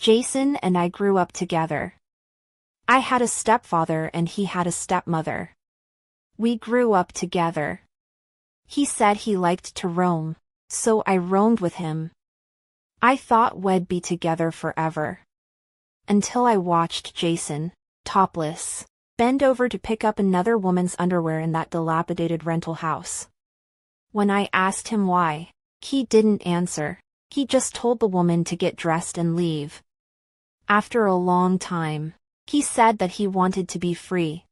Jason and I grew up together. I had a stepfather and he had a stepmother. We grew up together. He said he liked to roam, so I roamed with him. I thought we'd be together forever. Until I watched Jason, topless, bend over to pick up another woman's underwear in that dilapidated rental house. When I asked him why, he didn't answer. He just told the woman to get dressed and leave. After a long time, he said that he wanted to be free.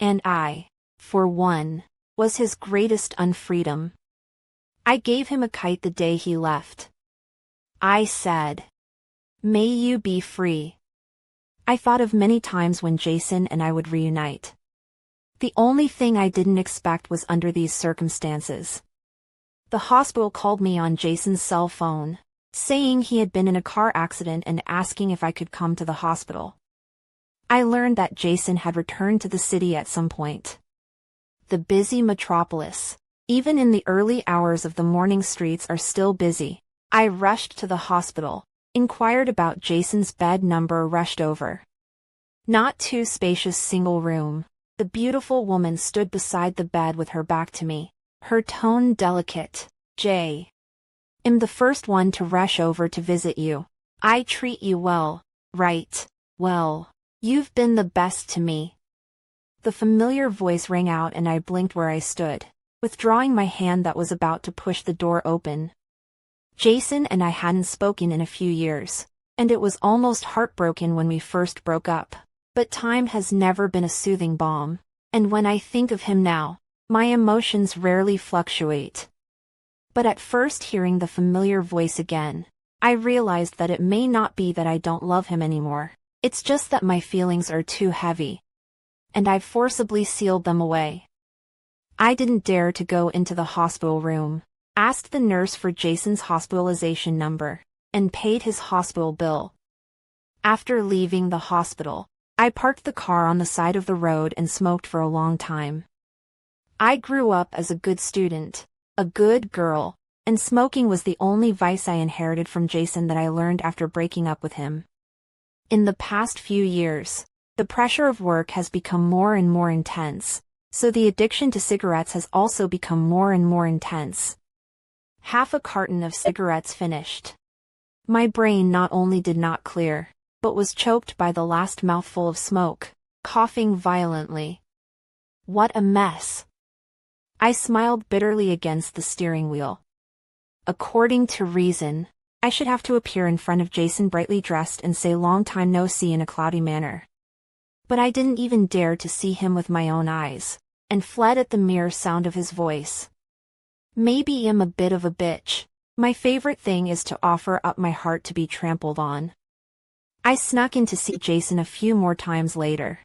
And I, for one, was his greatest unfreedom. I gave him a kite the day he left. I said, "May you be free." I thought of many times when Jason and I would reunite. The only thing I didn't expect was under these circumstances. The hospital called me on Jason's cell phone, saying he had been in a car accident and asking if I could come to the hospital. I learned that Jason had returned to the city at some point. The busy metropolis, even in the early hours of the morning, streets are still busy. I rushed to the hospital, inquired about Jason's bed number, rushed over. Not too spacious single room. The beautiful woman stood beside the bed with her back to me, her tone delicate. "I'm the first one to rush over to visit you. I treat you well, right? Well, you've been the best to me." The familiar voice rang out and I blinked where I stood, withdrawing my hand that was about to push the door open. Jason and I hadn't spoken in a few years, and it was almost heartbroken when we first broke up. But time has never been a soothing balm, and when I think of him now, my emotions rarely fluctuate. But at first, hearing the familiar voice again, I realized that it may not be that I don't love him anymore. It's just that my feelings are too heavy, and I've forcibly sealed them away. I didn't dare to go into the hospital room, asked the nurse for Jason's hospitalization number, and paid his hospital bill. After leaving the hospital, I parked the car on the side of the road and smoked for a long time. I grew up as a good student, a good girl, and smoking was the only vice I inherited from Jason that I learned after breaking up with him. In the past few years, the pressure of work has become more and more intense, so the addiction to cigarettes has also become more and more intense. Half a carton of cigarettes finished. My brain not only did not clear, but was choked by the last mouthful of smoke, coughing violently. What a mess. I smiled bitterly against the steering wheel. According to reason, I should have to appear in front of Jason brightly dressed and say "long time no see" in a cloudy manner. But I didn't even dare to see him with my own eyes, and fled at the mere sound of his voice. Maybe I'm a bit of a bitch. My favorite thing is to offer up my heart to be trampled on. I snuck in to see Jason a few more times later,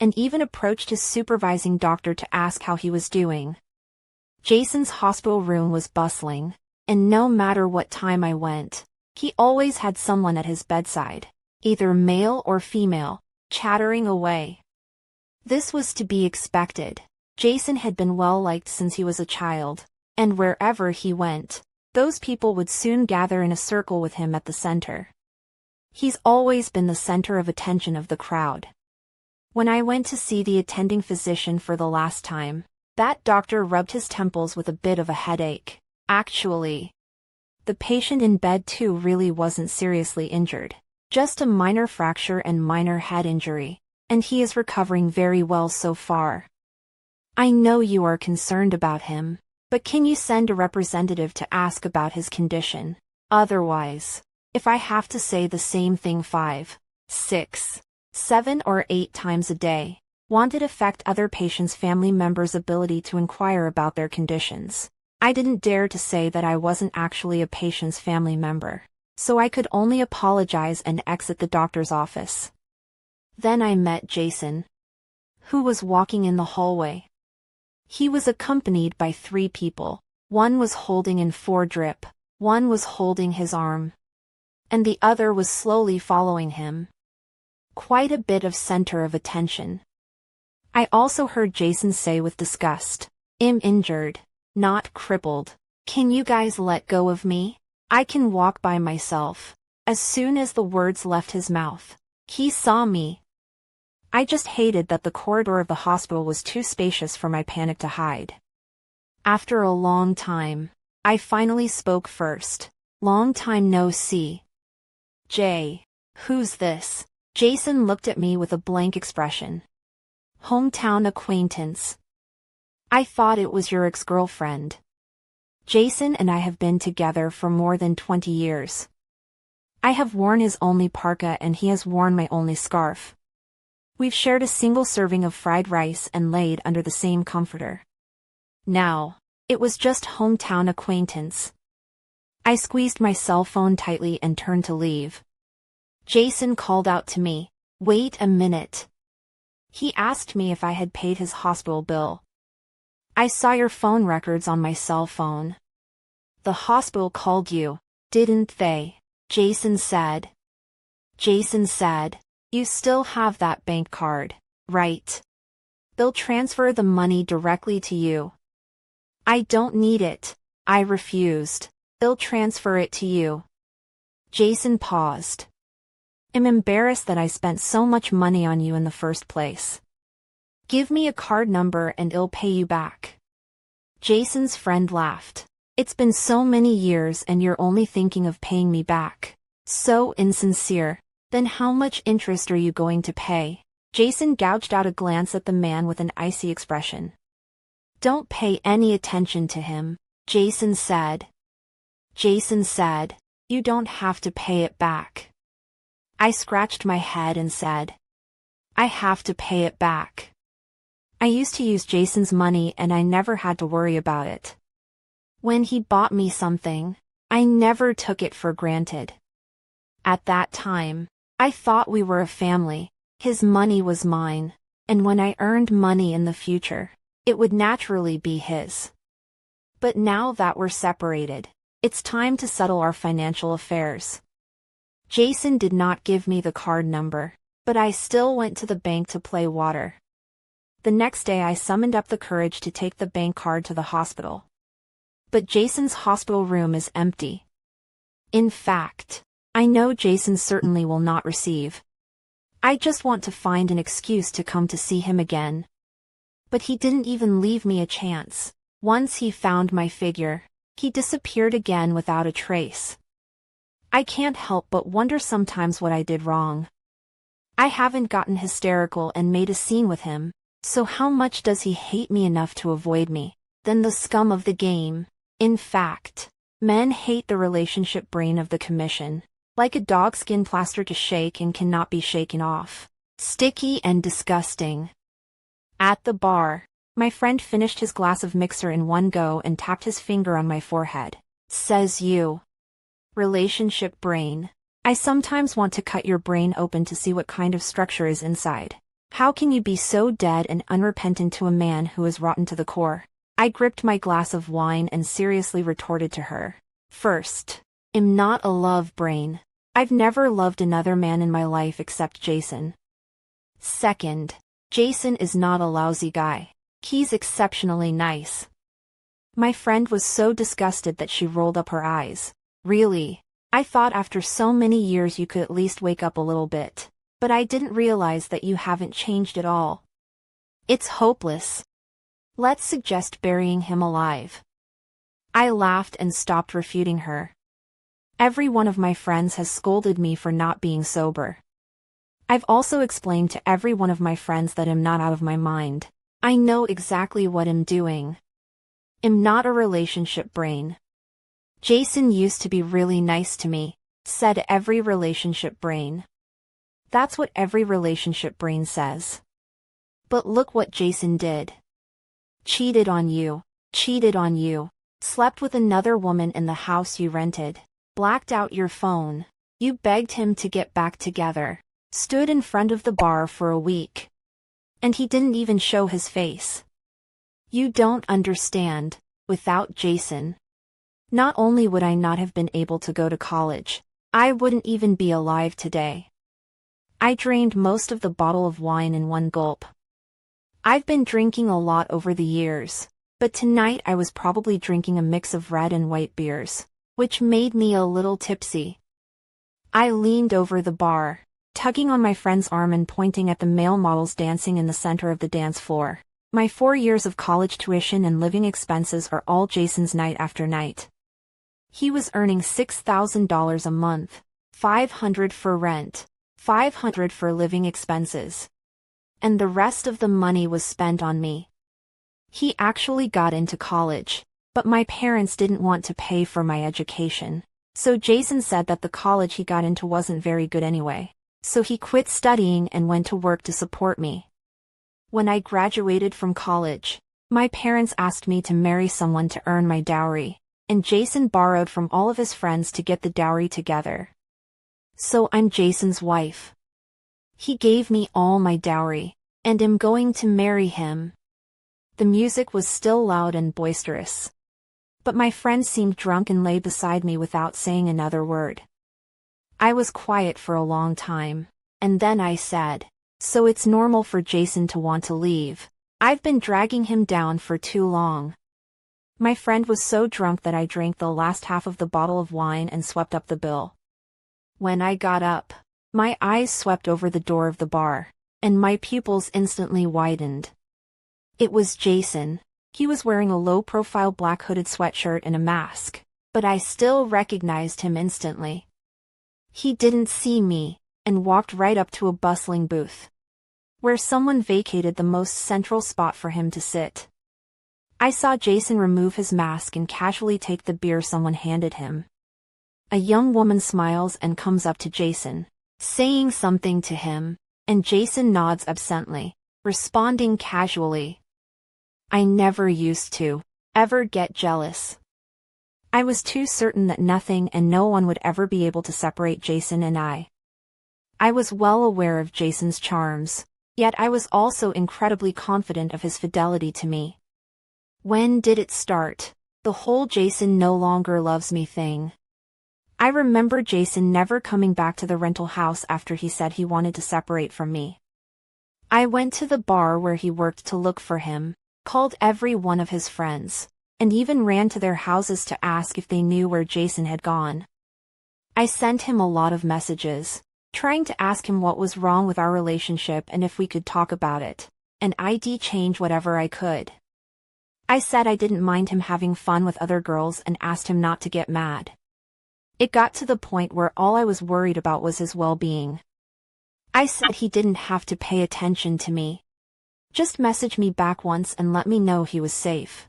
and even approached his supervising doctor to ask how he was doing. Jason's hospital room was bustling, and no matter what time I went, he always had someone at his bedside, either male or female, chattering away. This was to be expected. Jason had been well liked since he was a child, and wherever he went, those people would soon gather in a circle with him at the center. He's always been the center of attention of the crowd. When I went to see the attending physician for the last time, that doctor rubbed his temples with a bit of a headache. Actually, the patient in bed too really wasn't seriously injured, just a minor fracture and minor head injury, and he is recovering very well so far. I know you are concerned about him, but can you send a representative to ask about his condition? Otherwise, if I have to say the same thing 5, 6, 7 or 8 times a day, won't it affect other patients' family members' ability to inquire about their conditions? I didn't dare to say that I wasn't actually a patient's family member, so I could only apologize and exit the doctor's office. Then I met Jason, who was walking in the hallway. He was accompanied by 3 people. One was holding in 4 drip, one was holding his arm, and the other was slowly following him. Quite a bit of center of attention. I also heard Jason say with disgust, "I'm injured, not crippled. Can you guys let go of me? I can walk by myself. As soon as the words left his mouth, he saw me. I just hated that the corridor of the hospital was too spacious for my panic to hide. After a long time, I finally spoke first. Long time no see. Jay. Who's this? Jason looked at me with a blank expression. Hometown acquaintance. I thought it was your ex-girlfriend. Jason and I have been together for more than 20 years. I have worn his only parka and he has worn my only scarf. We've shared a single serving of fried rice and laid under the same comforter. Now, it was just hometown acquaintance. I squeezed my cell phone tightly and turned to leave. Jason called out to me, "Wait a minute." He asked me if I had paid his hospital bill. "I saw your phone records on my cell phone." "The hospital called you, didn't they?" Jason said. Jason said, "You still have that bank card, right? They'll transfer the money directly to you." "I don't need it," I refused. "They'll transfer it to you." Jason paused. "I'm embarrassed that I spent so much money on you in the first place. Give me a card number and I'll pay you back." Jason's friend laughed. "It's been so many years and you're only thinking of paying me back. So insincere. Then how much interest are you going to pay?" Jason gouged out a glance at the man with an icy expression. "Don't pay any attention to him," Jason said. Jason said, "You don't have to pay it back." I scratched my head and said, "I have to pay it back." I used to use Jason's money and I never had to worry about it. When he bought me something, I never took it for granted. At that time, I thought we were a family. His money was mine, and when I earned money in the future, it would naturally be his. But now that we're separated, it's time to settle our financial affairs. Jason did not give me the card number, but I still went to the bank to play water. The next day I summoned up the courage to take the bank card to the hospital. But Jason's hospital room is empty. In fact, I know Jason certainly will not receive. I just want to find an excuse to come to see him again. But he didn't even leave me a chance. Once he found my figure, he disappeared again without a trace. I can't help but wonder sometimes what I did wrong. I haven't gotten hysterical and made a scene with him, so how much does he hate me enough to avoid me? Then the scum of the game. In fact, men hate the relationship brain of the commission, like a dogskin plaster to shake and cannot be shaken off. Sticky and disgusting. At the bar, my friend finished his glass of mixer in one go and tapped his finger on my forehead. "Says you. Relationship brain. I sometimes want to cut your brain open to see what kind of structure is inside. How can you be so dead and unrepentant to a man who is rotten to the core?" I gripped my glass of wine and seriously retorted to her. "First, I'm not a love brain. I've never loved another man in my life except Jason. Second, Jason is not a lousy guy. He's exceptionally nice." My friend was so disgusted that she rolled up her eyes. "Really? I thought after so many years you could at least wake up a little bit. But I didn't realize that you haven't changed at all. It's hopeless. Let's suggest burying him alive." I laughed and stopped refuting her. Every one of my friends has scolded me for not being sober. I've also explained to every one of my friends that I'm not out of my mind. I know exactly what I'm doing. I'm not a relationship brain. "Jason used to be really nice to me," said every relationship brain. That's what every relationship brain says. But look what Jason did. Cheated on you, slept with another woman in the house you rented, blacked out your phone, you begged him to get back together, stood in front of the bar for a week. And he didn't even show his face. You don't understand, without Jason, not only would I not have been able to go to college, I wouldn't even be alive today. I drained most of the bottle of wine in one gulp. I've been drinking a lot over the years, but tonight I was probably drinking a mix of red and white beers, which made me a little tipsy. I leaned over the bar, tugging on my friend's arm and pointing at the male models dancing in the center of the dance floor. My 4 years of college tuition and living expenses are all Jason's night after night. He was earning $6,000 a month, $500 for rent, $500 for living expenses. And the rest of the money was spent on me. He actually got into college, but my parents didn't want to pay for my education. So Jason said that the college he got into wasn't very good anyway. So he quit studying and went to work to support me. When I graduated from college, my parents asked me to marry someone to earn my dowry, and Jason borrowed from all of his friends to get the dowry together. So I'm Jason's wife. He gave me all my dowry, and am going to marry him. The music was still loud and boisterous. But my friend seemed drunk and lay beside me without saying another word. I was quiet for a long time, and then I said, "So it's normal for Jason to want to leave. I've been dragging him down for too long." My friend was so drunk that I drank the last half of the bottle of wine and swept up the bill. When I got up, my eyes swept over the door of the bar, and my pupils instantly widened. It was Jason. He was wearing a low-profile black hooded sweatshirt and a mask, but I still recognized him instantly. He didn't see me, and walked right up to a bustling booth, where someone vacated the most central spot for him to sit. I saw Jason remove his mask and casually take the beer someone handed him. A young woman smiles and comes up to Jason, saying something to him, and Jason nods absently, responding casually. I never used to ever get jealous. I was too certain that nothing and no one would ever be able to separate Jason and I. I was well aware of Jason's charms, yet I was also incredibly confident of his fidelity to me. When did it start, the whole Jason no longer loves me thing? I remember Jason never coming back to the rental house after he said he wanted to separate from me. I went to the bar where he worked to look for him, called every one of his friends, and even ran to their houses to ask if they knew where Jason had gone. I sent him a lot of messages, trying to ask him what was wrong with our relationship and if we could talk about it, and ID change whatever I could. I said I didn't mind him having fun with other girls and asked him not to get mad. It got to the point where all I was worried about was his well-being. I said he didn't have to pay attention to me. Just message me back once and let me know he was safe.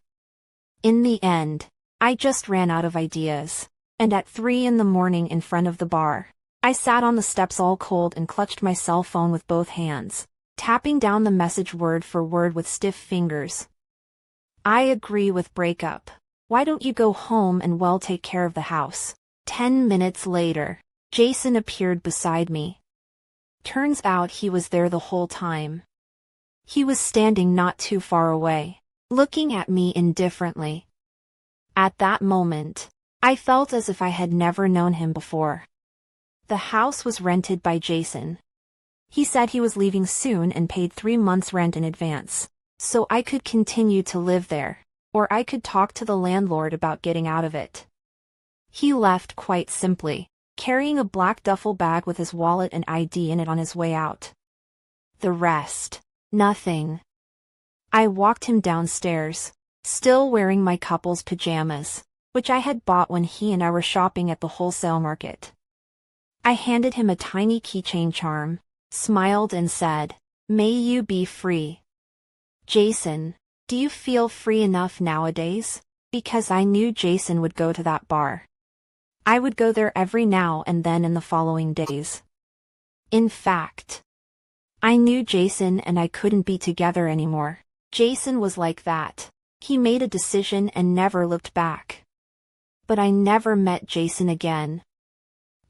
In the end, I just ran out of ideas, and at 3 a.m. in front of the bar, I sat on the steps all cold and clutched my cell phone with both hands, tapping down the message word for word with stiff fingers. I agree with breakup. Why don't you go home and well take care of the house? 10 minutes later, Jason appeared beside me. Turns out he was there the whole time. He was standing not too far away, looking at me indifferently. At that moment, I felt as if I had never known him before. The house was rented by Jason. He said he was leaving soon and paid 3 months' rent in advance, so I could continue to live there, or I could talk to the landlord about getting out of it. He left quite simply, carrying a black duffel bag with his wallet and ID in it on his way out. The rest, nothing. I walked him downstairs, still wearing my couple's pajamas, which I had bought when he and I were shopping at the wholesale market. I handed him a tiny keychain charm, smiled and said, "May you be free." Jason, do you feel free enough nowadays? Because I knew Jason would go to that bar. I would go there every now and then in the following days. In fact, I knew Jason and I couldn't be together anymore. Jason was like that. He made a decision and never looked back. But I never met Jason again.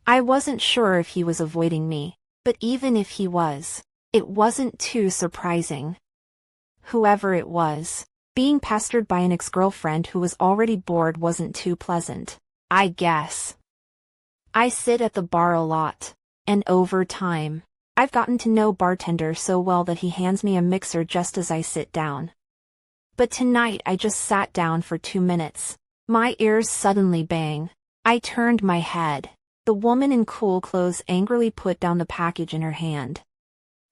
I wasn't sure if he was avoiding me, but even if he was, it wasn't too surprising. Whoever it was, being pestered by an ex-girlfriend who was already bored wasn't too pleasant, I guess. I sit at the bar a lot, and over time, I've gotten to know bartender so well that he hands me a mixer just as I sit down. But tonight I just sat down for 2 minutes. My ears suddenly bang. I turned my head. The The woman in cool clothes angrily put down the package in her hand.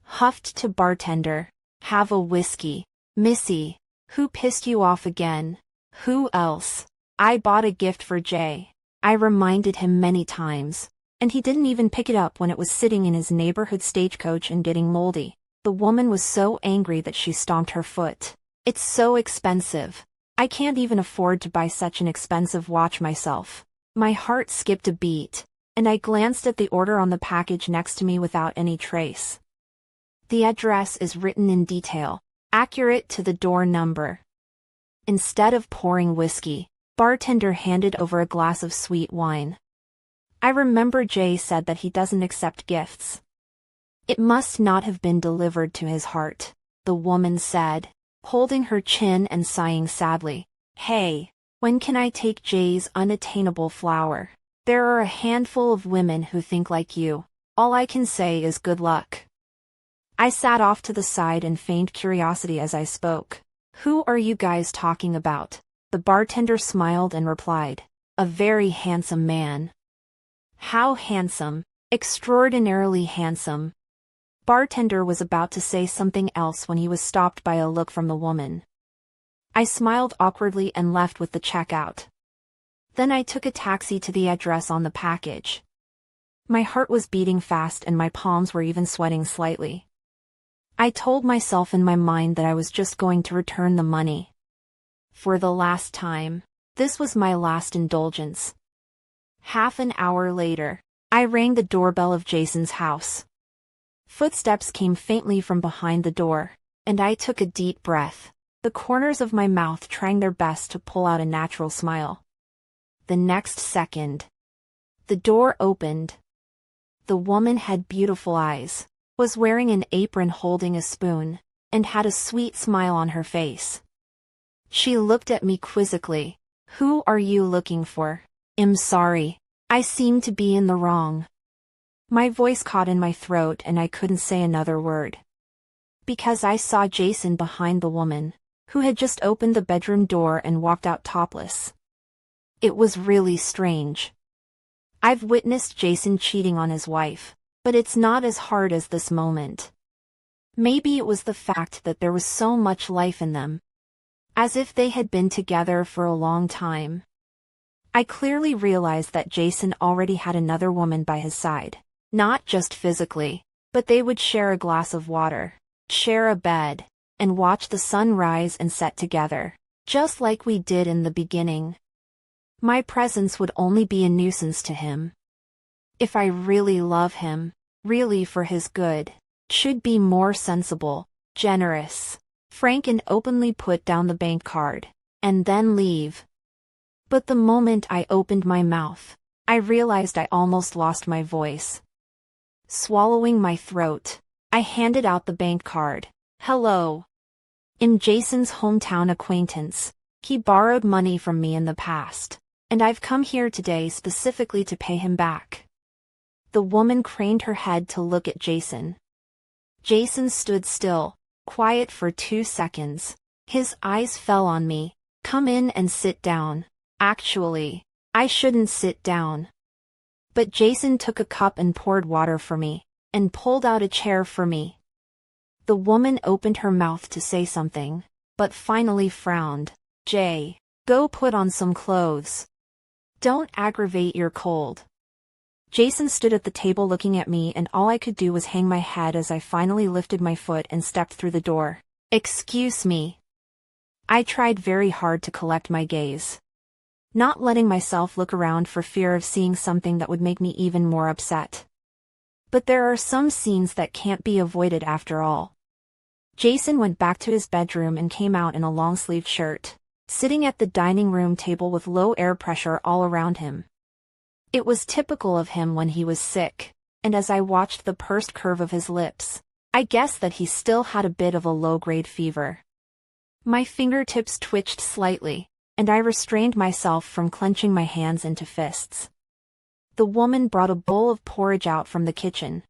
Huffed to bartender. Have a whiskey. Missy. Who pissed you off again? Who else? I bought a gift for Jay. I reminded him many times. And he didn't even pick it up when it was sitting in his neighborhood stagecoach and getting moldy. The woman was so angry that she stomped her foot. It's so expensive. I can't even afford to buy such an expensive watch myself. My heart skipped a beat, and I glanced at the order on the package next to me without any trace. The address is written in detail, accurate to the door number. Instead of pouring whiskey, bartender handed over a glass of sweet wine. I remember Jay said that he doesn't accept gifts. It must not have been delivered to his heart, the woman said, holding her chin and sighing sadly. Hey, when can I take Jay's unattainable flower? There are a handful of women who think like you. All I can say is good luck. I sat off to the side and feigned curiosity as I spoke. Who are you guys talking about? The bartender smiled and replied. A very handsome man. How handsome? Extraordinarily handsome. Bartender was about to say something else when he was stopped by a look from the woman. I smiled awkwardly and left with the checkout. Then I took a taxi to the address on the package. My heart was beating fast and my palms were even sweating slightly. I told myself in my mind that I was just going to return the money. For the last time. This was my last indulgence. Half an hour later, I rang the doorbell of Jason's house. Footsteps came faintly from behind the door, and I took a deep breath, the corners of my mouth trying their best to pull out a natural smile. The next second, the door opened. The woman had beautiful eyes, was wearing an apron holding a spoon, and had a sweet smile on her face. She looked at me quizzically. Who are you looking for? I'm sorry. I seem to be in the wrong. My voice caught in my throat and I couldn't say another word. Because I saw Jason behind the woman, who had just opened the bedroom door and walked out topless. It was really strange. I've witnessed Jason cheating on his wife, but it's not as hard as this moment. Maybe it was the fact that there was so much life in them. As if they had been together for a long time. I clearly realized that Jason already had another woman by his side. Not just physically, but they would share a glass of water, share a bed, and watch the sun rise and set together, just like we did in the beginning. My presence would only be a nuisance to him. If I really love him, really for his good, should be more sensible, generous, frank and openly put down the bank card, and then leave. But the moment I opened my mouth, I realized I almost lost my voice. Swallowing my throat, I handed out the bank card. Hello. I'm Jason's hometown acquaintance. He borrowed money from me in the past, and I've come here today specifically to pay him back. The woman craned her head to look at Jason. Jason stood still, quiet for 2 seconds. His eyes fell on me. Come in and sit down. Actually, I shouldn't sit down. But Jason took a cup and poured water for me, and pulled out a chair for me. The woman opened her mouth to say something, but finally frowned. Jay, go put on some clothes. Don't aggravate your cold. Jason stood at the table looking at me and all I could do was hang my head as I finally lifted my foot and stepped through the door. Excuse me. I tried very hard to collect my gaze, not letting myself look around for fear of seeing something that would make me even more upset. But there are some scenes that can't be avoided after all. Jason went back to his bedroom and came out in a long-sleeved shirt, sitting at the dining room table with low air pressure all around him. It was typical of him when he was sick, and as I watched the pursed curve of his lips, I guessed that he still had a bit of a low-grade fever. My fingertips twitched slightly, and I restrained myself from clenching my hands into fists. The woman brought a bowl of porridge out from the kitchen,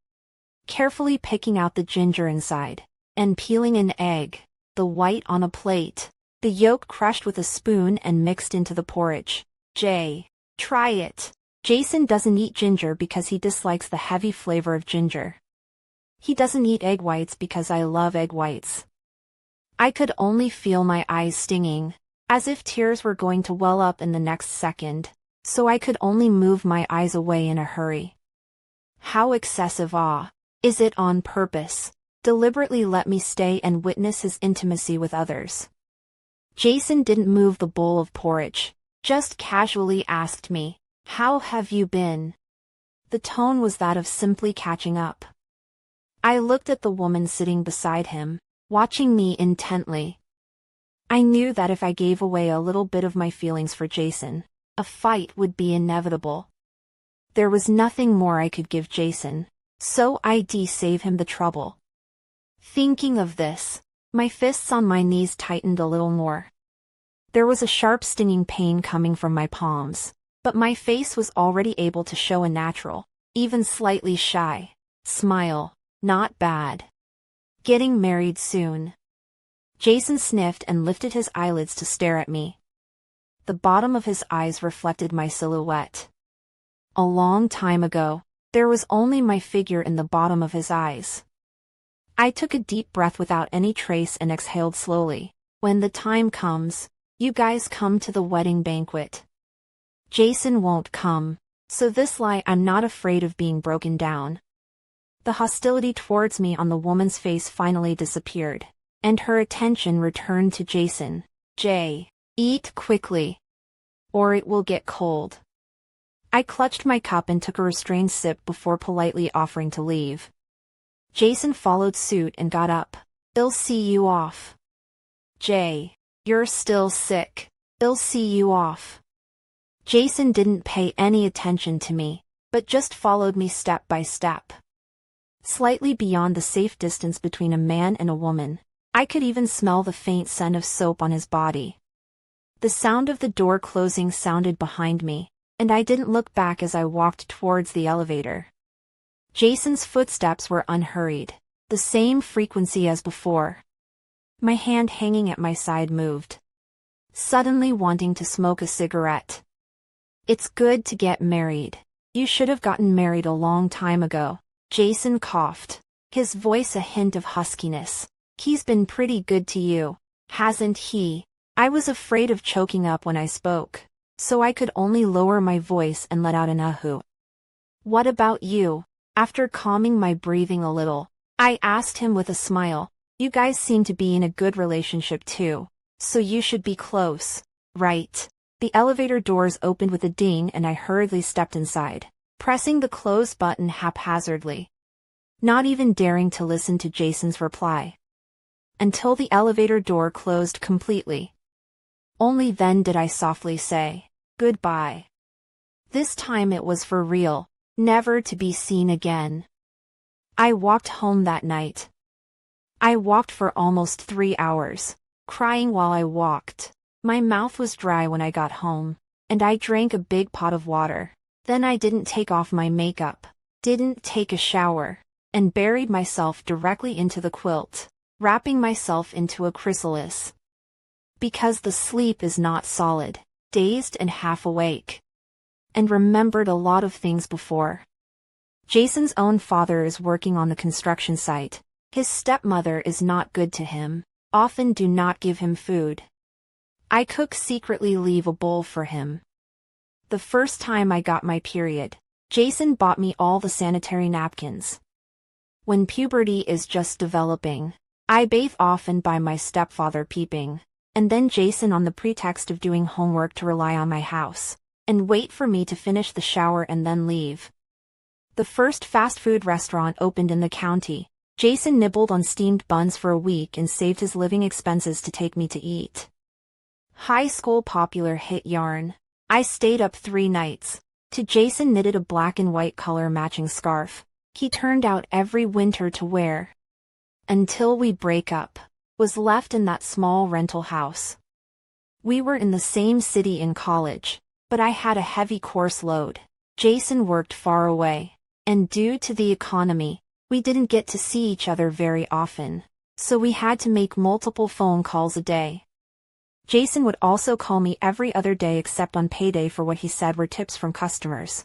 carefully picking out the ginger inside, and peeling an egg, the white on a plate, the yolk crushed with a spoon and mixed into the porridge. Jay, try it. Jason doesn't eat ginger because he dislikes the heavy flavor of ginger. He doesn't eat egg whites because I love egg whites. I could only feel my eyes stinging, as if tears were going to well up in the next second, so I could only move my eyes away in a hurry. How excessive awe. Is it on purpose? Deliberately let me stay and witness his intimacy with others. Jason didn't move the bowl of porridge, just casually asked me, "How have you been?" The tone was that of simply catching up. I looked at the woman sitting beside him, watching me intently. I knew that if I gave away a little bit of my feelings for Jason, a fight would be inevitable. There was nothing more I could give Jason, so I'd save him the trouble. Thinking of this, my fists on my knees tightened a little more. There was a sharp stinging pain coming from my palms, but my face was already able to show a natural, even slightly shy, smile. Not bad. Getting married soon. Jason sniffed and lifted his eyelids to stare at me. The bottom of his eyes reflected my silhouette. A long time ago, there was only my figure in the bottom of his eyes. I took a deep breath without any trace and exhaled slowly. When the time comes, you guys come to the wedding banquet. Jason won't come, so this lie I'm not afraid of being broken down. The hostility towards me on the woman's face finally disappeared, and her attention returned to Jason. "Jay, eat quickly, or it will get cold." I clutched my cup and took a restrained sip before politely offering to leave. Jason followed suit and got up. "I'll see you off." "Jay, you're still sick. I'll see you off." Jason didn't pay any attention to me, but just followed me step by step. Slightly beyond the safe distance between a man and a woman, I could even smell the faint scent of soap on his body. The sound of the door closing sounded behind me, and I didn't look back as I walked towards the elevator. Jason's footsteps were unhurried, the same frequency as before. My hand hanging at my side moved, suddenly wanting to smoke a cigarette. "It's good to get married. You should have gotten married a long time ago." Jason coughed, his voice a hint of huskiness. "He's been pretty good to you, hasn't he?" I was afraid of choking up when I spoke, so I could only lower my voice and let out an ahoo. "What about you?" After calming my breathing a little, I asked him with a smile. "You guys seem to be in a good relationship too, so you should be close, right?" The elevator doors opened with a ding and I hurriedly stepped inside, pressing the close button haphazardly, not even daring to listen to Jason's reply. Until the elevator door closed completely. Only then did I softly say, "Goodbye." This time it was for real, never to be seen again. I walked home that night. I walked for almost 3 hours, crying while I walked. My mouth was dry when I got home, and I drank a big pot of water. Then I didn't take off my makeup, didn't take a shower, and buried myself directly into the quilt, wrapping myself into a chrysalis. Because the sleep is not solid, dazed and half awake. And remembered a lot of things before. Jason's own father is working on the construction site. His stepmother is not good to him, often do not give him food. I cook secretly leave a bowl for him. The first time I got my period, Jason bought me all the sanitary napkins. When puberty is just developing, I bathe often by my stepfather peeping, and then Jason on the pretext of doing homework to rely on my house, and wait for me to finish the shower and then leave. The first fast food restaurant opened in the county. Jason nibbled on steamed buns for a week and saved his living expenses to take me to eat. High school popular hit yarn. I stayed up 3 nights. To Jason knitted a black and white color matching scarf. He turned out every winter to wear. Until we break up. Was left in that small rental house. We were in the same city in college, but I had a heavy course load. Jason worked far away, and due to the economy, we didn't get to see each other very often, so we had to make multiple phone calls a day. Jason would also call me every other day except on payday for what he said were tips from customers.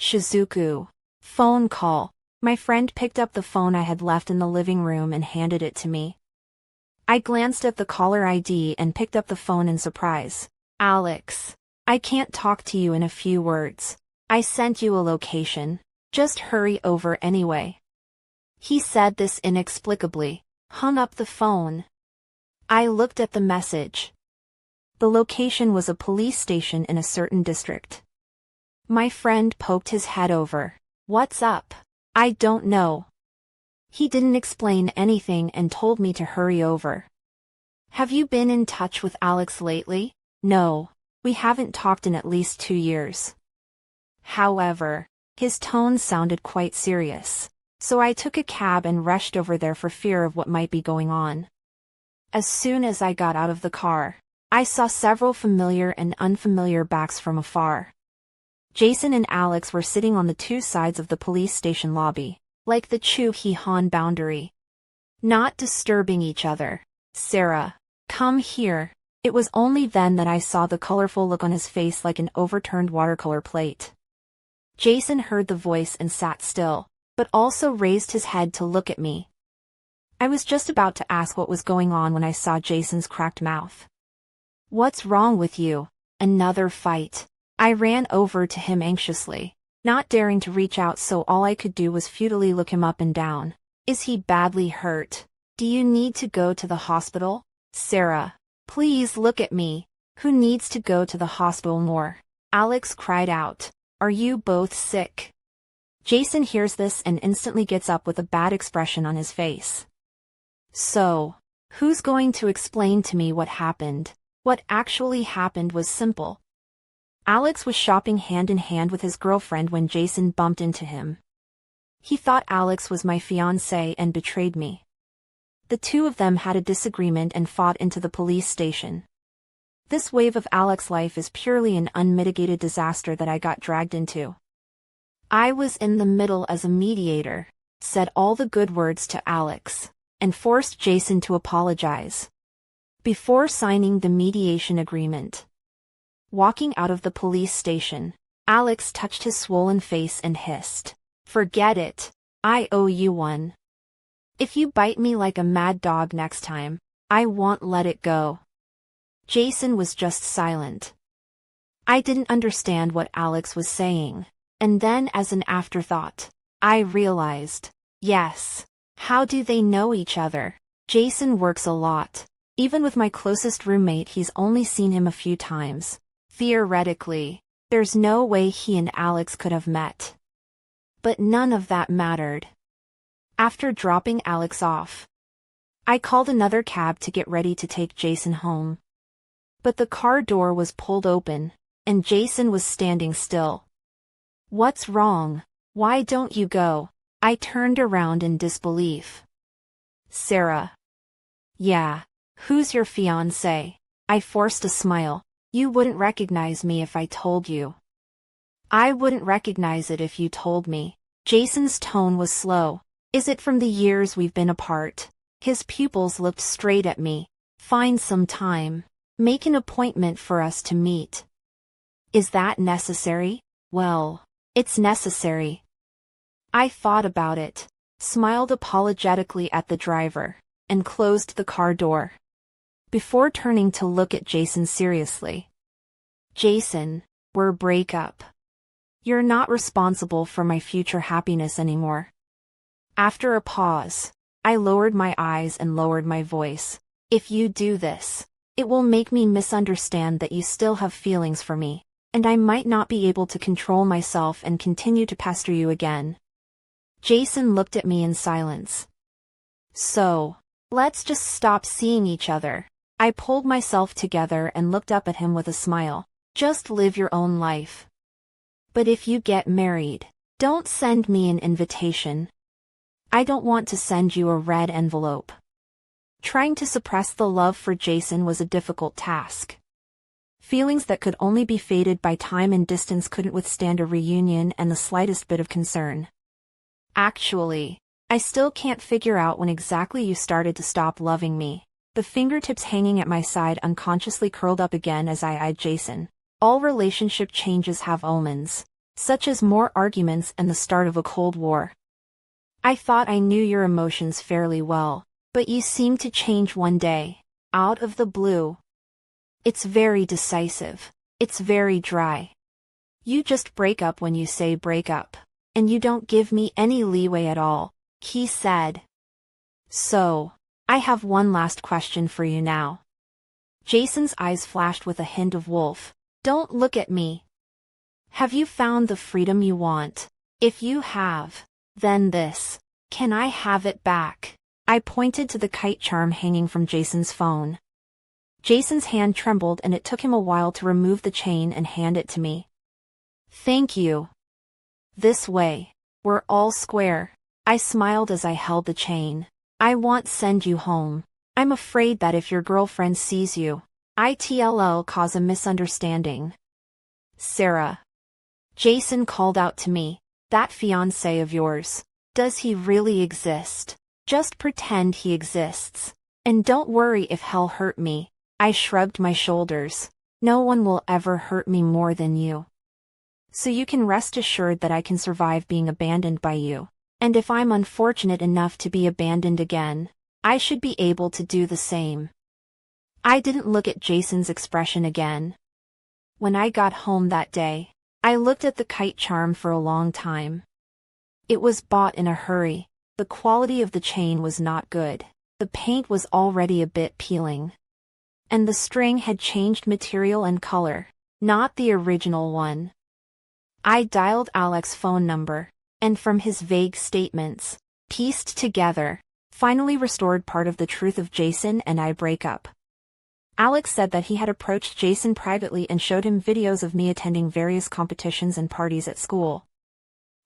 Shizuku. Phone call. My friend picked up the phone I had left in the living room and handed it to me. I glanced at the caller ID and picked up the phone in surprise. Alex. I can't talk to you in a few words. I sent you a location. Just hurry over anyway. He said this inexplicably, hung up the phone. I looked at the message. The location was a police station in a certain district. My friend poked his head over. What's up? I don't know. He didn't explain anything and told me to hurry over. Have you been in touch with Alex lately? No, we haven't talked in at least 2 years. However, his tone sounded quite serious, so I took a cab and rushed over there for fear of what might be going on. As soon as I got out of the car, I saw several familiar and unfamiliar backs from afar. Jason and Alex were sitting on the two sides of the police station lobby, like the Chu-He-Han boundary. Not disturbing each other. Sarah, come here. It was only then that I saw the colorful look on his face like an overturned watercolor plate. Jason heard the voice and sat still, but also raised his head to look at me. I was just about to ask what was going on when I saw Jason's cracked mouth. What's wrong with you? Another fight. I ran over to him anxiously, not daring to reach out, so all I could do was futilely look him up and down. Is he badly hurt? Do you need to go to the hospital? Sarah, please look at me. Who needs to go to the hospital more? Alex cried out. Are you both sick? Jason hears this and instantly gets up with a bad expression on his face. So, who's going to explain to me what happened? What actually happened was simple. Alex was shopping hand in hand with his girlfriend when Jason bumped into him. He thought Alex was my fiancé and betrayed me. The two of them had a disagreement and fought into the police station. This wave of Alex's life is purely an unmitigated disaster that I got dragged into. I was in the middle as a mediator, said all the good words to Alex, and forced Jason to apologize. Before signing the mediation agreement. Walking out of the police station, Alex touched his swollen face and hissed. Forget it. I owe you one. If you bite me like a mad dog next time, I won't let it go. Jason was just silent. I didn't understand what Alex was saying, and then as an afterthought, I realized, yes. How do they know each other? Jason works a lot. Even with my closest roommate, he's only seen him a few times. Theoretically, there's no way he and Alex could have met. But none of that mattered. After dropping Alex off, I called another cab to get ready to take Jason home. But the car door was pulled open, and Jason was standing still. What's wrong? Why don't you go? I turned around in disbelief. Sarah. Yeah, who's your fiancé? I forced a smile. You wouldn't recognize me if I told you. I wouldn't recognize it if you told me. Jason's tone was slow. Is it from the years we've been apart? His pupils looked straight at me. Find some time. Make an appointment for us to meet. Is that necessary? Well, it's necessary. I thought about it, smiled apologetically at the driver, and closed the car door. Before turning to look at Jason seriously. Jason, we're break up. You're not responsible for my future happiness anymore. After a pause, I lowered my eyes and lowered my voice. If you do this, it will make me misunderstand that you still have feelings for me, and I might not be able to control myself and continue to pester you again. Jason looked at me in silence. So, let's just stop seeing each other. I pulled myself together and looked up at him with a smile. Just live your own life. But if you get married, don't send me an invitation. I don't want to send you a red envelope. Trying to suppress the love for Jason was a difficult task. Feelings that could only be faded by time and distance couldn't withstand a reunion and the slightest bit of concern. Actually, I still can't figure out when exactly you started to stop loving me. The fingertips hanging at my side unconsciously curled up again as I eyed Jason. All relationship changes have omens, such as more arguments and the start of a Cold War. I thought I knew your emotions fairly well, but you seemed to change one day, out of the blue. It's very decisive. It's very dry. You just break up when you say break up, and you don't give me any leeway at all, he said. So, I have one last question for you now. Jason's eyes flashed with a hint of wolf. Don't look at me. Have you found the freedom you want? If you have, then this. Can I have it back? I pointed to the kite charm hanging from Jason's phone. Jason's hand trembled and it took him a while to remove the chain and hand it to me. Thank you. This way. We're all square. I smiled as I held the chain. I won't send you home. I'm afraid that if your girlfriend sees you, it'll cause a misunderstanding. Sarah. Jason called out to me. That fiancé of yours. Does he really exist? Just pretend he exists. And don't worry if he'll hurt me. I shrugged my shoulders. No one will ever hurt me more than you. So you can rest assured that I can survive being abandoned by you. And if I'm unfortunate enough to be abandoned again, I should be able to do the same. I didn't look at Jason's expression again. When I got home that day, I looked at the kite charm for a long time. It was bought in a hurry. The quality of the chain was not good. The paint was already a bit peeling. And the string had changed material and color, not the original one. I dialed Alex's phone number, and from his vague statements, pieced together, finally restored part of the truth of Jason and I break up. Alex said that he had approached Jason privately and showed him videos of me attending various competitions and parties at school.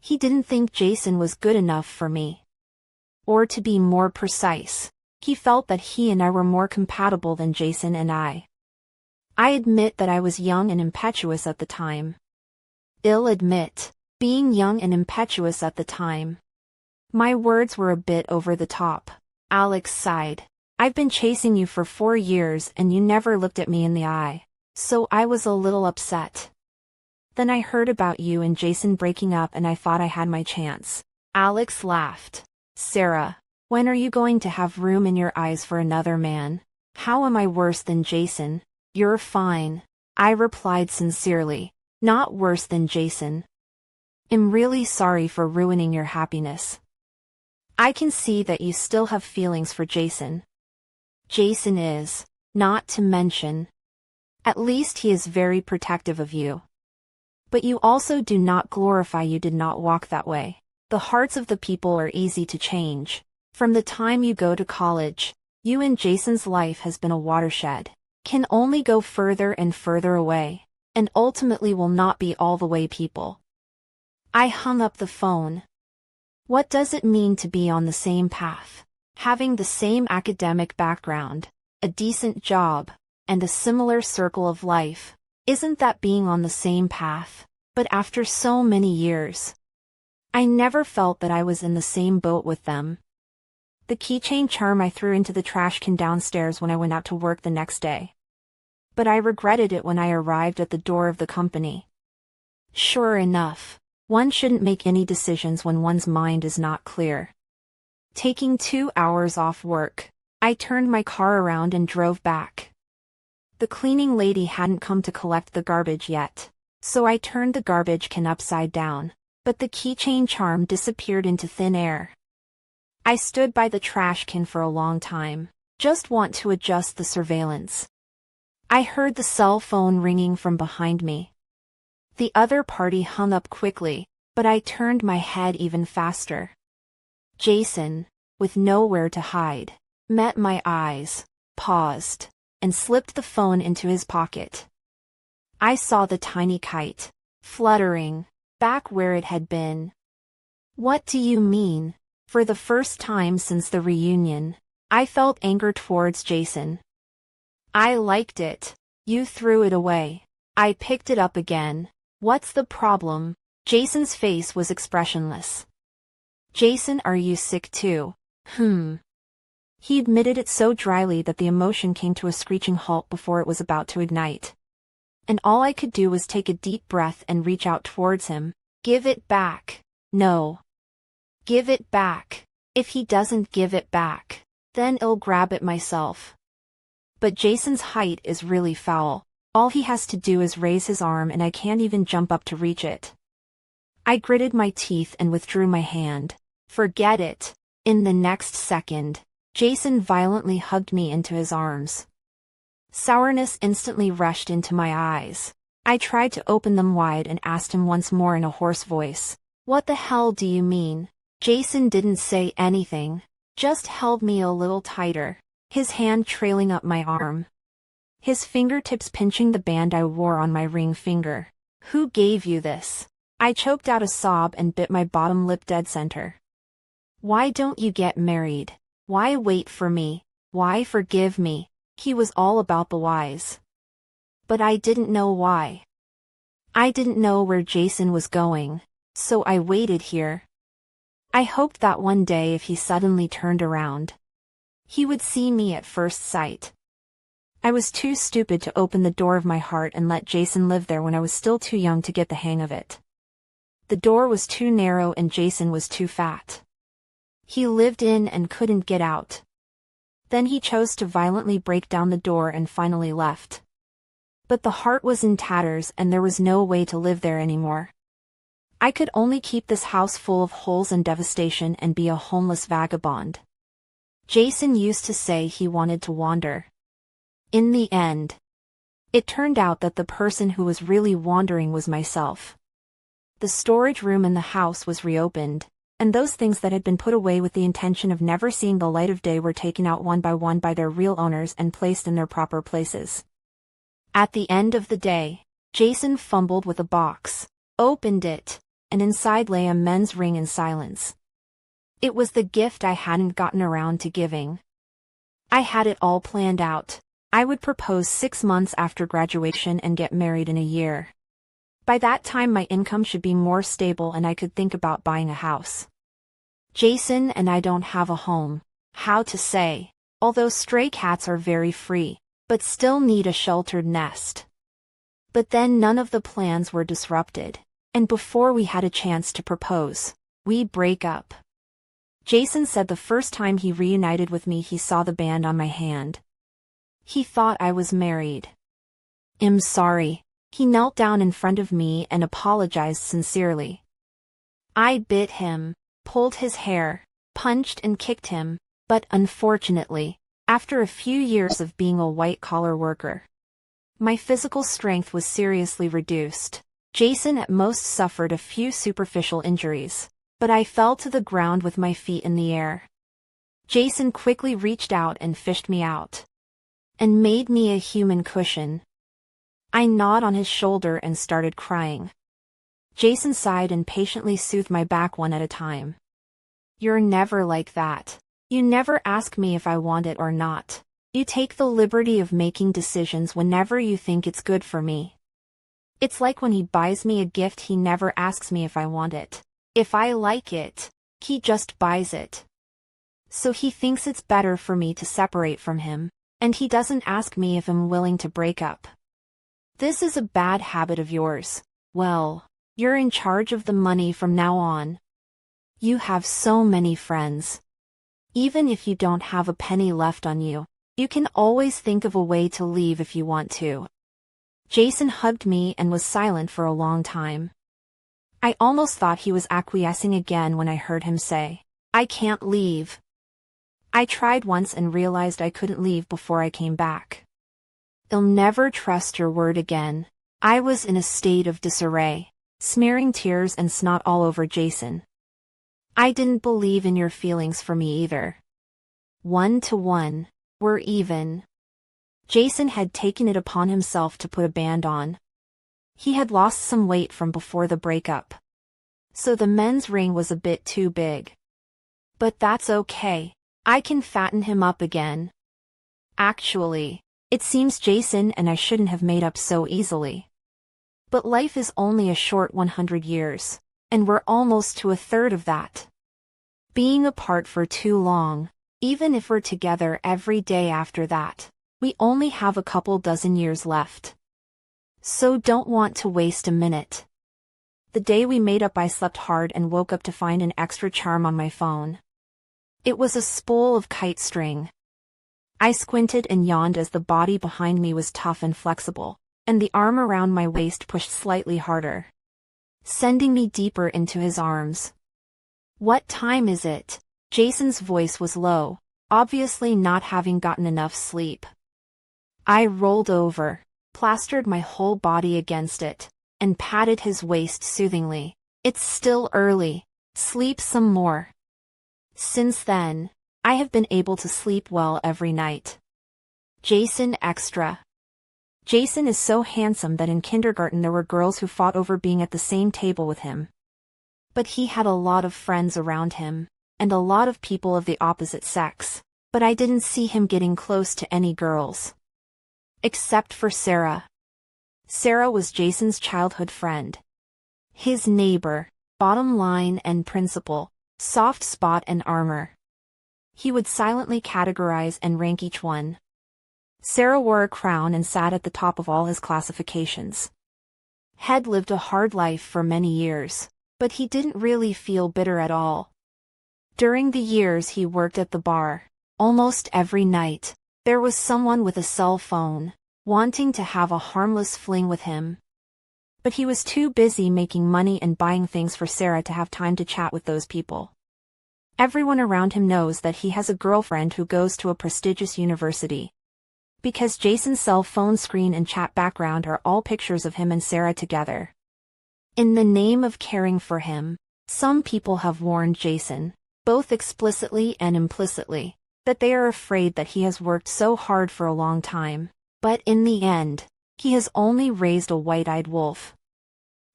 He didn't think Jason was good enough for me. Or to be more precise, he felt that he and I were more compatible than Jason and I. I admit that I was young and impetuous at the time. I'll admit, being young and impetuous at the time. My words were a bit over the top. Alex sighed. I've been chasing you for 4 years and you never looked at me in the eye, so I was a little upset. Then I heard about you and Jason breaking up and I thought I had my chance. Alex laughed. Sarah, when are you going to have room in your eyes for another man? How am I worse than Jason? You're fine. I replied sincerely. Not worse than Jason. I'm really sorry for ruining your happiness. I can see that you still have feelings for Jason. Jason is, not to mention. At least he is very protective of you. But you also do not glorify you did not walk that way. The hearts of the people are easy to change. From the time you go to college, you and Jason's life has been a watershed. Can only go further and further away, and ultimately will not be all the way people. I hung up the phone. What does it mean to be on the same path? Having the same academic background, a decent job, and a similar circle of life. Isn't that being on the same path? But after so many years, I never felt that I was in the same boat with them. The keychain charm I threw into the trash can downstairs when I went out to work the next day. But I regretted it when I arrived at the door of the company. Sure enough, one shouldn't make any decisions when one's mind is not clear. Taking 2 hours off work, I turned my car around and drove back. The cleaning lady hadn't come to collect the garbage yet, so I turned the garbage can upside down, but the keychain charm disappeared into thin air. I stood by the trash can for a long time, just want to adjust the surveillance. I heard the cell phone ringing from behind me. The other party hung up quickly, but I turned my head even faster. Jason, with nowhere to hide, met my eyes, paused, and slipped the phone into his pocket. I saw the tiny kite, fluttering, back where it had been. What do you mean? For the first time since the reunion, I felt anger towards Jason. I liked it. You threw it away. I picked it up again. What's the problem? Jason's face was expressionless. Jason, are you sick too? He admitted it so dryly that the emotion came to a screeching halt before it was about to ignite. And all I could do was take a deep breath and reach out towards him. Give it back. No. Give it back. If he doesn't give it back, then I'll grab it myself. But Jason's height is really foul. All he has to do is raise his arm and I can't even jump up to reach it. I gritted my teeth and withdrew my hand. Forget it. In the next second, Jason violently hugged me into his arms. Sourness instantly rushed into my eyes. I tried to open them wide and asked him once more in a hoarse voice, "What the hell do you mean?" Jason didn't say anything, just held me a little tighter, his hand trailing up my arm. His fingertips pinching the band I wore on my ring finger. "Who gave you this?" I choked out a sob and bit my bottom lip dead center. "Why don't you get married? Why wait for me? Why forgive me?" He was all about the whys. But I didn't know why. I didn't know where Jason was going, so I waited here. I hoped that one day if he suddenly turned around, he would see me at first sight. I was too stupid to open the door of my heart and let Jason live there when I was still too young to get the hang of it. The door was too narrow and Jason was too fat. He lived in and couldn't get out. Then he chose to violently break down the door and finally left. But the heart was in tatters and there was no way to live there anymore. I could only keep this house full of holes and devastation and be a homeless vagabond. Jason used to say he wanted to wander. In the end, it turned out that the person who was really wandering was myself. The storage room in the house was reopened, and those things that had been put away with the intention of never seeing the light of day were taken out one by their real owners and placed in their proper places. At the end of the day, Jason fumbled with a box, opened it, and inside lay a men's ring in silence. It was the gift I hadn't gotten around to giving. I had it all planned out. I would propose 6 months after graduation and get married in a year. By that time my income should be more stable and I could think about buying a house. Jason and I don't have a home. How to say, although stray cats are very free, but still need a sheltered nest. But then none of the plans were disrupted, and before we had a chance to propose, we break up. Jason said the first time he reunited with me he saw the band on my hand. He thought I was married. "I'm sorry." He knelt down in front of me and apologized sincerely. I bit him, pulled his hair, punched and kicked him, but unfortunately, after a few years of being a white-collar worker, my physical strength was seriously reduced. Jason at most suffered a few superficial injuries, but I fell to the ground with my feet in the air. Jason quickly reached out and fished me out, and made me a human cushion. I gnawed on his shoulder and started crying. Jason sighed and patiently soothed my back one at a time. "You're never like that. You never ask me if I want it or not. You take the liberty of making decisions whenever you think it's good for me. It's like when he buys me a gift he never asks me if I want it. If I like it, he just buys it. So he thinks it's better for me to separate from him, and he doesn't ask me if I'm willing to break up. This is a bad habit of yours. Well, you're in charge of the money from now on. You have so many friends. Even if you don't have a penny left on you, you can always think of a way to leave if you want to." Jason hugged me and was silent for a long time. I almost thought he was acquiescing again when I heard him say, "I can't leave." I tried once and realized I couldn't leave before I came back. "I'll never trust your word again." I was in a state of disarray, smearing tears and snot all over Jason. "I didn't believe in your feelings for me either. 1 to 1, we're even." Jason had taken it upon himself to put a band on. He had lost some weight from before the breakup, so the men's ring was a bit too big. But that's okay. I can fatten him up again. Actually, it seems Jason and I shouldn't have made up so easily. But life is only a short 100 years, and we're almost to a third of that. Being apart for too long, even if we're together every day after that, we only have a couple dozen years left. So don't want to waste a minute. The day we made up I slept hard and woke up to find an extra charm on my phone. It was a spool of kite string. I squinted and yawned as the body behind me was tough and flexible, and the arm around my waist pushed slightly harder, sending me deeper into his arms. "What time is it?" Jason's voice was low, obviously not having gotten enough sleep. I rolled over, plastered my whole body against it, and patted his waist soothingly. "It's still early. Sleep some more." Since then, I have been able to sleep well every night. Jason extra. Jason is so handsome that in kindergarten there were girls who fought over being at the same table with him. But he had a lot of friends around him, and a lot of people of the opposite sex, but I didn't see him getting close to any girls. Except for Sarah. Sarah was Jason's childhood friend. His neighbor, bottom line and principal, soft spot and armor. He would silently categorize and rank each one. Sarah wore a crown and sat at the top of all his classifications. Had lived a hard life for many years, but he didn't really feel bitter at all. During the years he worked at the bar, almost every night, there was someone with a cell phone, wanting to have a harmless fling with him. But he was too busy making money and buying things for Sarah to have time to chat with those people. Everyone around him knows that he has a girlfriend who goes to a prestigious university. Because Jason's cell phone screen and chat background are all pictures of him and Sarah together. In the name of caring for him, some people have warned Jason, both explicitly and implicitly, that they are afraid that he has worked so hard for a long time, but in the end, he has only raised a white-eyed wolf.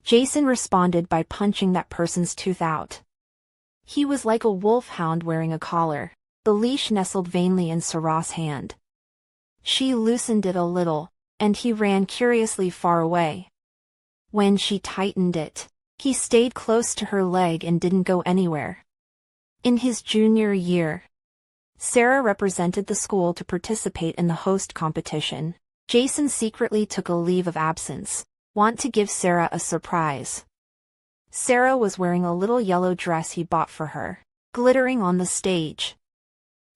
Jason responded by punching that person's tooth out. He was like a wolfhound wearing a collar, the leash nestled vainly in Sarah's hand. She loosened it a little, and he ran curiously far away. When she tightened it, he stayed close to her leg and didn't go anywhere. In his junior year, Sarah represented the school to participate in the host competition. Jason secretly took a leave of absence, want to give Sarah a surprise. Sarah was wearing a little yellow dress he bought for her, glittering on the stage.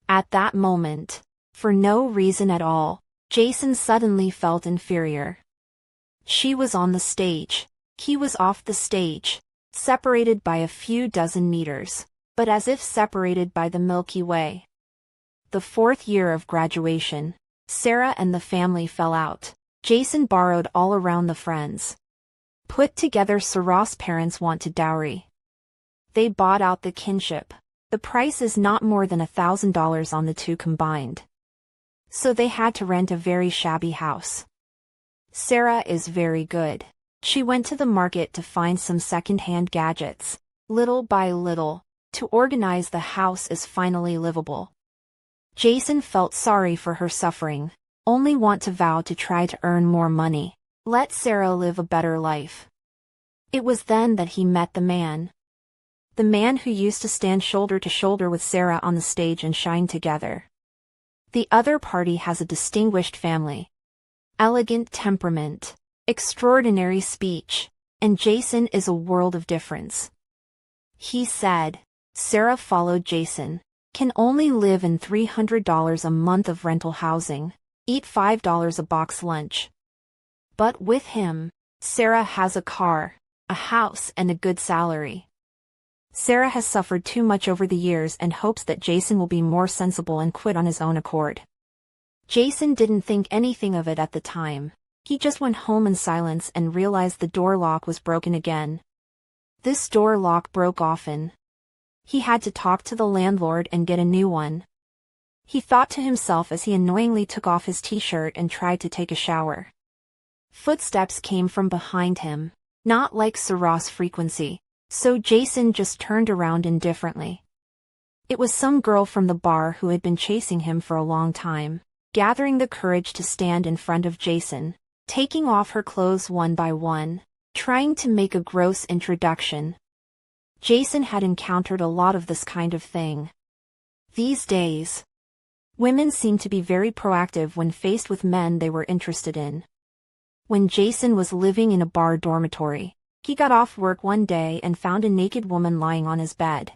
At that moment, for no reason at all, Jason suddenly felt inferior. She was on the stage, he was off the stage, separated by a few dozen meters, but as if separated by the Milky Way. The fourth year of graduation, Sarah and the family fell out. Jason borrowed all around the friends. Put together Sarah's parents wanted dowry. They bought out the kinship. The price is not more than $1,000 on the two combined. So they had to rent a very shabby house. Sarah is very good. She went to the market to find some second-hand gadgets. Little by little, to organize the house is finally livable. Jason felt sorry for her suffering, only want to vow to try to earn more money, let Sarah live a better life. It was then that he met the man. The man who used to stand shoulder to shoulder with Sarah on the stage and shine together. The other party has a distinguished family, elegant temperament, extraordinary speech, and Jason is a world of difference. He said, Sarah followed Jason, can only live in $300 a month of rental housing, eat $5 a box lunch. But with him, Sarah has a car, a house and a good salary. Sarah has suffered too much over the years and hopes that Jason will be more sensible and quit on his own accord. Jason didn't think anything of it at the time. He just went home in silence and realized the door lock was broken again. This door lock broke often. He had to talk to the landlord and get a new one. He thought to himself as he annoyingly took off his t-shirt and tried to take a shower. Footsteps came from behind him, not like Sarah's frequency, so Jason just turned around indifferently. It was some girl from the bar who had been chasing him for a long time, gathering the courage to stand in front of Jason, taking off her clothes one by one, trying to make a gross introduction. Jason had encountered a lot of this kind of thing. These days, women seem to be very proactive when faced with men they were interested in. When Jason was living in a bar dormitory, He got off work one day and found a naked woman lying on his bed.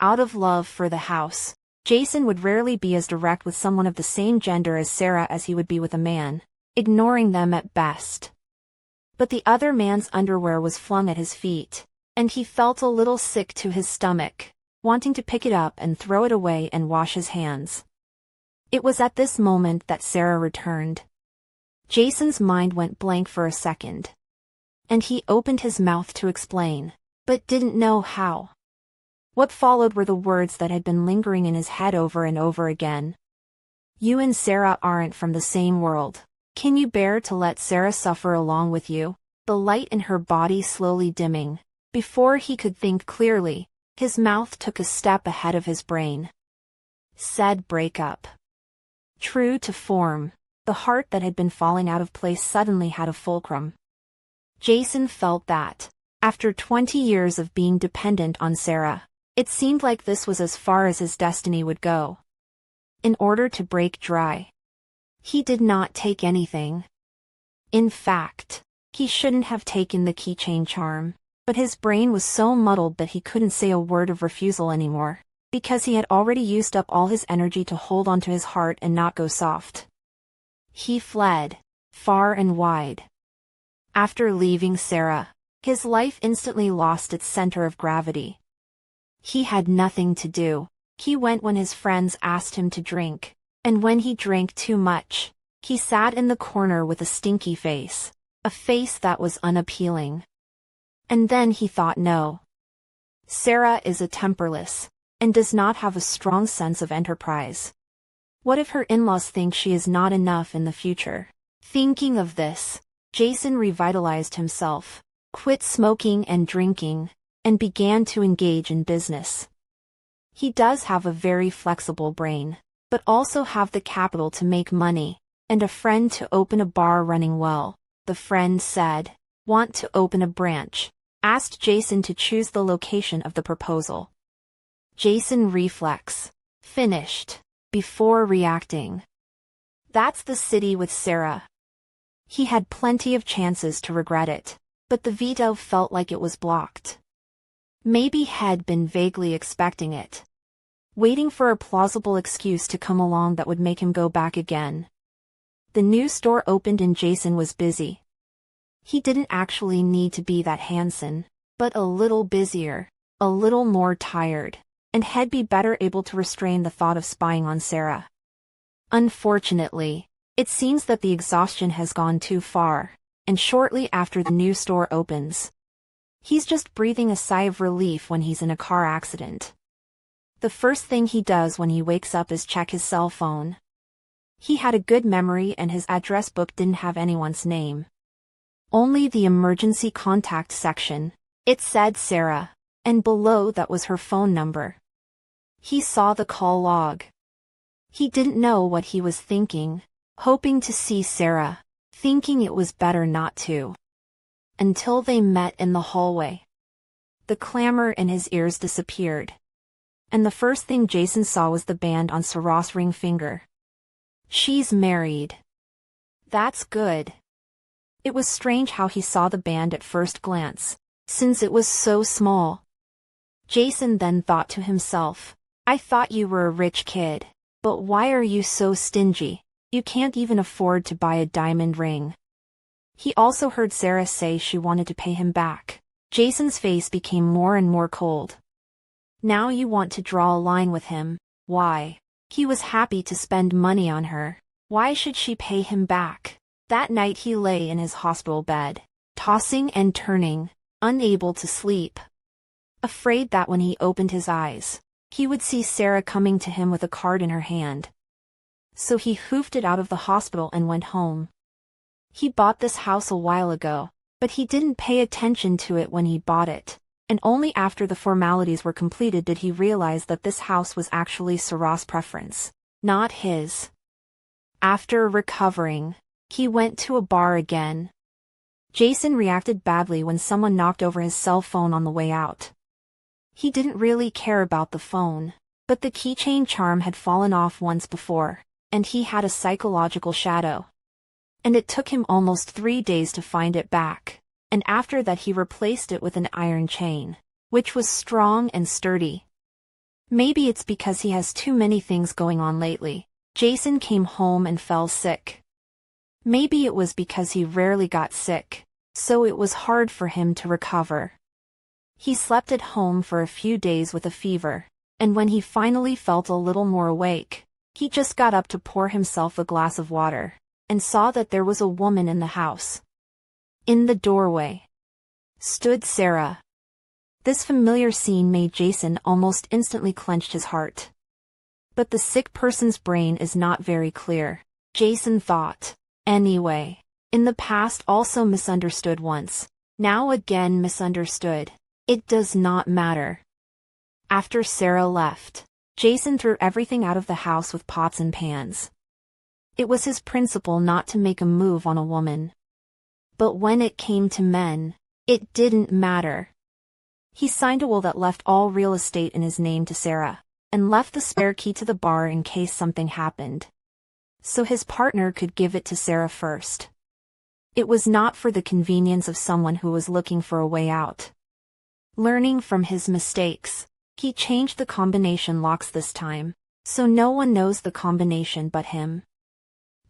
Out of love for the house, Jason would rarely be as direct with someone of the same gender as Sarah as he would be with a man, ignoring them at best. But the other man's underwear was flung at his feet, and he felt a little sick to his stomach, wanting to pick it up and throw it away and wash his hands. It was at this moment that Sarah returned. Jason's mind went blank for a second, and he opened his mouth to explain, but didn't know how. What followed were the words that had been lingering in his head over and over again. You and Sarah aren't from the same world. Can you bear to let Sarah suffer along with you? The light in her body slowly dimming. Before he could think clearly, his mouth took a step ahead of his brain. Said break up. True to form, the heart that had been falling out of place suddenly had a fulcrum. Jason felt that, after 20 years of being dependent on Sarah, it seemed like this was as far as his destiny would go. In order to break dry, he did not take anything. In fact, he shouldn't have taken the keychain charm, but his brain was so muddled that he couldn't say a word of refusal anymore, because he had already used up all his energy to hold onto his heart and not go soft. He fled, far and wide. After leaving Sarah, his life instantly lost its center of gravity. He had nothing to do. He went when his friends asked him to drink, and when he drank too much, he sat in the corner with a stinky face, a face that was unappealing. And then he thought, no. Sarah is a temperless, and does not have a strong sense of enterprise. What if her in-laws think she is not enough in the future? Thinking of this, Jason revitalized himself, quit smoking and drinking, and began to engage in business. He does have a very flexible brain, but also have the capital to make money, and a friend to open a bar running well. The friend said, "Want to open a branch?" Asked Jason to choose the location of the proposal. Jason reflex. Finished. Before reacting. That's the city with Sarah. He had plenty of chances to regret it, but the veto felt like it was blocked. Maybe had been vaguely expecting it, waiting for a plausible excuse to come along that would make him go back again. The new store opened and Jason was busy. He didn't actually need to be that handsome, but a little busier, a little more tired, and had be better able to restrain the thought of spying on Sarah. Unfortunately, it seems that the exhaustion has gone too far, and shortly after the new store opens, he's just breathing a sigh of relief when he's in a car accident. The first thing he does when he wakes up is check his cell phone. He had a good memory and his address book didn't have anyone's name. Only the emergency contact section. It said Sarah, and below that was her phone number. He saw the call log. He didn't know what he was thinking, hoping to see Sarah, thinking it was better not to. Until they met in the hallway. The clamor in his ears disappeared. And the first thing Jason saw was the band on Sarah's ring finger. She's married. That's good. It was strange how he saw the band at first glance, since it was so small. Jason then thought to himself, I thought you were a rich kid, but why are you so stingy? You can't even afford to buy a diamond ring. He also heard Sarah say she wanted to pay him back. Jason's face became more and more cold. Now you want to draw a line with him. Why? He was happy to spend money on her. Why should she pay him back? That night he lay in his hospital bed, tossing and turning, unable to sleep. Afraid that when he opened his eyes, he would see Sarah coming to him with a card in her hand. So he hoofed it out of the hospital and went home. He bought this house a while ago, but he didn't pay attention to it when he bought it, and only after the formalities were completed did he realize that this house was actually Sarah's preference, not his. After recovering, he went to a bar again. Jason reacted badly when someone knocked over his cell phone on the way out. He didn't really care about the phone, but the keychain charm had fallen off once before, and he had a psychological shadow. And it took him almost 3 days to find it back. and after that he replaced it with an iron chain, which was strong and sturdy. Maybe it's because he has too many things going on lately. Jason came home and fell sick. Maybe it was because he rarely got sick, so it was hard for him to recover. He slept at home for a few days with a fever, and when he finally felt a little more awake, he just got up to pour himself a glass of water, and saw that there was a woman in the house. In the doorway stood Sarah. This familiar scene made Jason almost instantly clench his heart. But the sick person's brain is not very clear, Jason thought. Anyway, in the past also misunderstood once, now again misunderstood. It does not matter. After Sarah left, Jason threw everything out of the house with pots and pans. It was his principle not to make a move on a woman. But when it came to men, it didn't matter. He signed a will that left all real estate in his name to Sarah, and left the spare key to the bar in case something happened, so his partner could give it to Sarah first. It was not for the convenience of someone who was looking for a way out. Learning from his mistakes, he changed the combination locks this time, so no one knows the combination but him.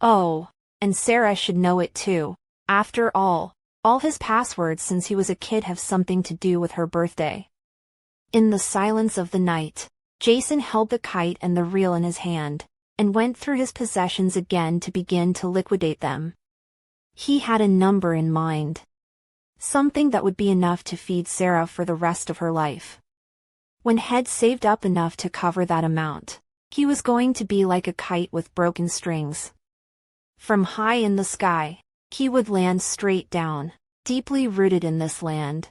Oh, and Sarah should know it too. After all his passwords since he was a kid have something to do with her birthday. In the silence of the night, Jason held the kite and the reel in his hand, and went through his possessions again to begin to liquidate them. He had a number in mind. Something that would be enough to feed Sarah for the rest of her life. When he'd saved up enough to cover that amount, he was going to be like a kite with broken strings. From high in the sky, he would land straight down, deeply rooted in this land.